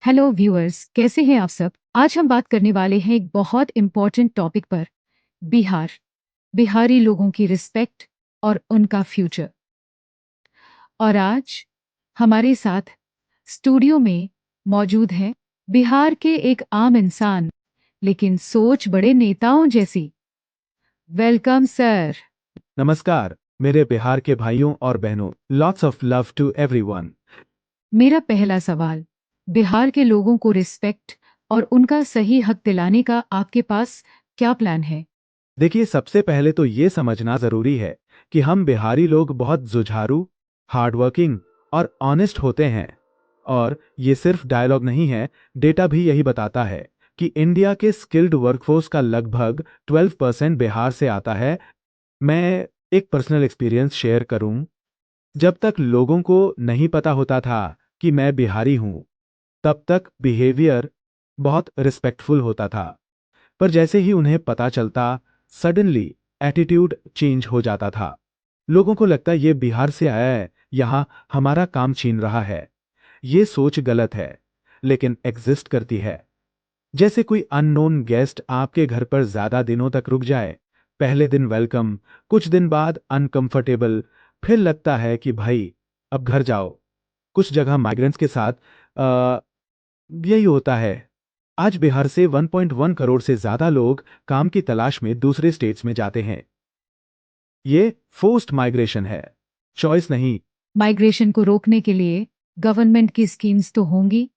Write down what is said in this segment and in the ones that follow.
Hello viewers, कैसे हैं आप सब? आज हम बात करने वाले हैं एक बहुत इम्पोर्टेंट टॉपिक पर, बिहार, बिहारी लोगों की रिस्पेक्ट और उनका फ्यूचर। और आज हमारे साथ स्टूडियो में मौजूद हैं बिहार के एक आम इंसान, लेकिन सोच बड़े नेताओं जैसी। Welcome sir. नमस्कार मेरे बिहार के भाइयों और बहनों। Lots of love to everyone. मेरा पहला सवाल, बिहार के लोगों को रिस्पेक्ट और उनका सही हक दिलाने का आपके पास क्या प्लान है? देखिए, सबसे पहले तो ये समझना जरूरी है कि हम बिहारी लोग बहुत जुझारू, हार्डवर्किंग और ऑनेस्ट होते हैं। और ये सिर्फ डायलॉग नहीं है, डेटा भी यही बताता है कि इंडिया के स्किल्ड वर्कफोर्स का लगभग 12% बिहार से आता है। मैं एक पर्सनल एक्सपीरियंस शेयर करूं। जब तक लोगों को नहीं पता होता था कि मैं बिहारी हूं, तब तक बिहेवियर बहुत रिस्पेक्टफुल होता था। पर जैसे ही उन्हें पता चलता, सडनली एटीट्यूड चेंज हो जाता था। लोगों को लगता ये बिहार से आया है, यहां हमारा काम छीन रहा है। ये सोच गलत है, लेकिन एग्जिस्ट करती है। जैसे कोई अननोन गेस्ट आपके घर पर ज्यादा दिनों तक रुक जाए। पहले दिन वेलकम, कुछ दिन बाद अनकंफर्टेबल, फिर लगता है कि भाई अब घर जाओ। कुछ जगह माइग्रेंट्स के साथ अ, यही होता है। आज बिहार से 1.1 करोड़ से ज्यादा लोग काम की तलाश में दूसरे स्टेट्स में जाते हैं। ये फोर्स्ड माइग्रेशन है, चॉइस नहीं। माइग्रेशन को रोकने के लिए गवर्नमेंट की स्कीम्स तो होंगी,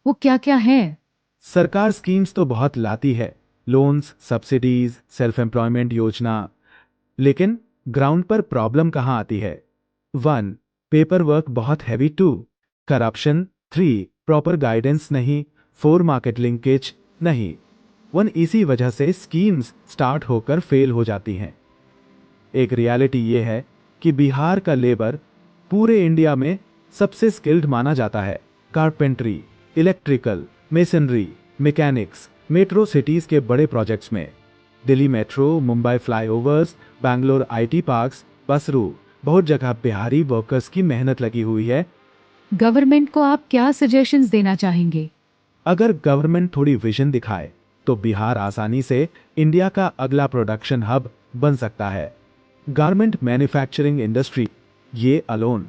वो क्या-क्या हैं? सरकार स्कीम्स तो बहुत लाती है, लोन्स, सब्सिडीज, सेल्फ एम्प्लॉयमेंट योजना। लेकिन ग्राउंड पर प्रॉब्लम कहां आती है? 1, पेपर वर्क बहुत हैवी। 2, करप्शन। 3, प्रॉपर गाइडेंस नहीं। 4, मार्केट लिंकेज नहीं। 1, इसी वजह से स्कीम्स स्टार्ट होकर फेल हो जाती हैं। एक रियलिटी ये है कि बिहार का लेबर पूरे इंडिया में सबसे स्किल्ड माना जाता है। Carpentry, electrical, masonry, mechanics, metro cities के बड़े प्रोजेक्ट्स में, Delhi metro, Mumbai flyovers, Bangalore IT parks, बसरू, बहुत जगह बिहारी वर्कर्स की मेहनत लगी हुई है। गवर्नमेंट को आप क्या सजेशंस देना चाहेंगे? अगर गवर्नमेंट थोड़ी विजन दिखाए, तो बिहार आसानी से इंडिया का अगला प्रोडक्शन हब बन सकता है। गारमेंट मैन्युफैक्चरिंग इंडस्ट्री, ये अलोन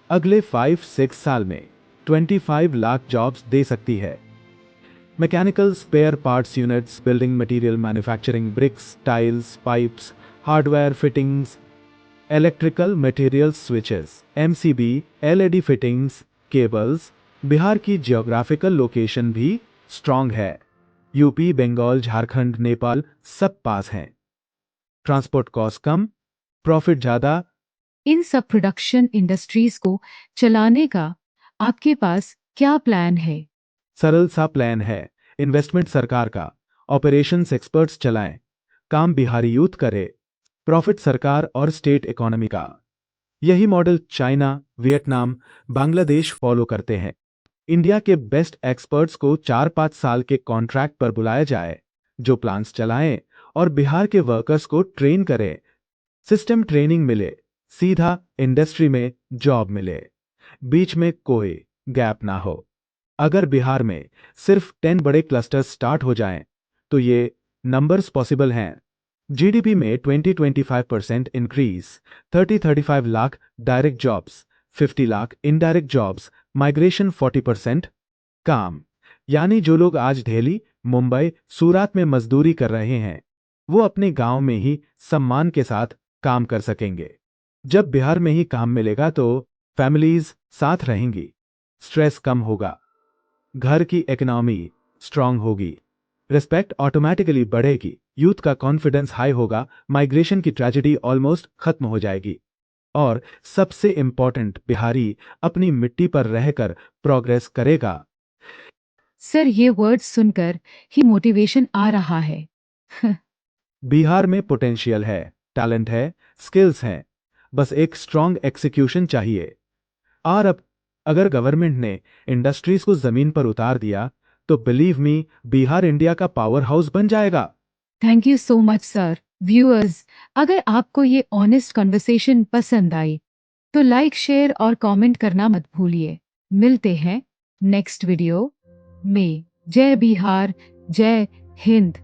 अगले 5-6 साल में 25 लाख जॉब्स दे सकती है। Mechanical spare parts units, building material manufacturing, bricks, tiles, pipes, hardware fittings, electrical material switches, MCB, LED fittings, cables. Bihar की जियोग्राफिकल लोकेशन भी स्ट्रांग है। यूपी, बंगाल, झारखंड, नेपाल सब पास हैं। ट्रांसपोर्ट कॉस्ट कम, प्रॉफिट ज्यादा। इन सब प्रोडक्शन इंडस्ट्रीज को चलाने का आपके पास क्या प्लान है? सरल सा प्लान है, इन्वेस्टमेंट सरकार का, ऑपरेशंस एक्सपर्ट्स चलाएं, काम बिहारी यूथ करे, प्रॉफिट सरकार और स्टेट इकोनॉमी का। यही model China, Vietnam, Bangladesh follow करते हैं। इंडिया के बेस्ट एक्सपर्ट्स को 4-5 साल के कॉन्ट्रैक्ट पर बुलाया जाए, जो प्लान्स चलाएं और बिहार के वर्कर्स को ट्रेन करें। सिस्टम ट्रेनिंग मिले, सीधा इंडस्ट्री में जॉब मिले, बीच में कोई गैप ना हो। अगर बिहार में सिर्फ 10 बड़े क्लस्टर्स स्टार्ट हो जाएं, तो ये नंबर्स पॉसिबल हैं। जीडीपी में 20-25% increase, 30-35 lakh direct jobs, 50 lakh indirect jobs, migration 40%। काम यानी जो लोग आज दिल्ली, मुंबई, सूरत में मजदूरी कर रहे हैं, वो अपने गांव में ही सम्मान के साथ काम कर सकेंगे। जब बिहार में ही काम मिलेगा तो फैमिलीज साथ रहेंगी, स्ट्रेस कम होगा, घर की इकोनॉमी स्ट्रांग होगी, रिस्पेक्ट ऑटोमेटिकली बढ़ेगी, यूथ का कॉन्फिडेंस हाई होगा, माइग्रेशन की ट्रेजेडी ऑलमोस्ट खत्म हो जाएगी। और सबसे इंपॉर्टेंट, बिहारी अपनी मिट्टी पर रहकर प्रोग्रेस करेगा। सर, ये वर्ड्स सुनकर ही मोटिवेशन आ रहा है। बिहार में पोटेंशियल है, टैलेंट है, स्किल्स हैं, बस एक स्ट्रांग एक्सिक्यूशन चाहिए। और अब अगर गवर्नमेंट ने इंडस्ट्रीज को जमीन पर उतार दिया, तो बिलीव मी, बिहार इंडिया का पावर हाउस बन जाएगा। Thank you so much sir. Viewers, अगर आपको ये ऑनेस्ट कन्वर्सेशन पसंद आई, तो लाइक, शेयर और कमेंट करना मत भूलिए। मिलते हैं नेक्स्ट वीडियो में। जय बिहार, जय हिंद।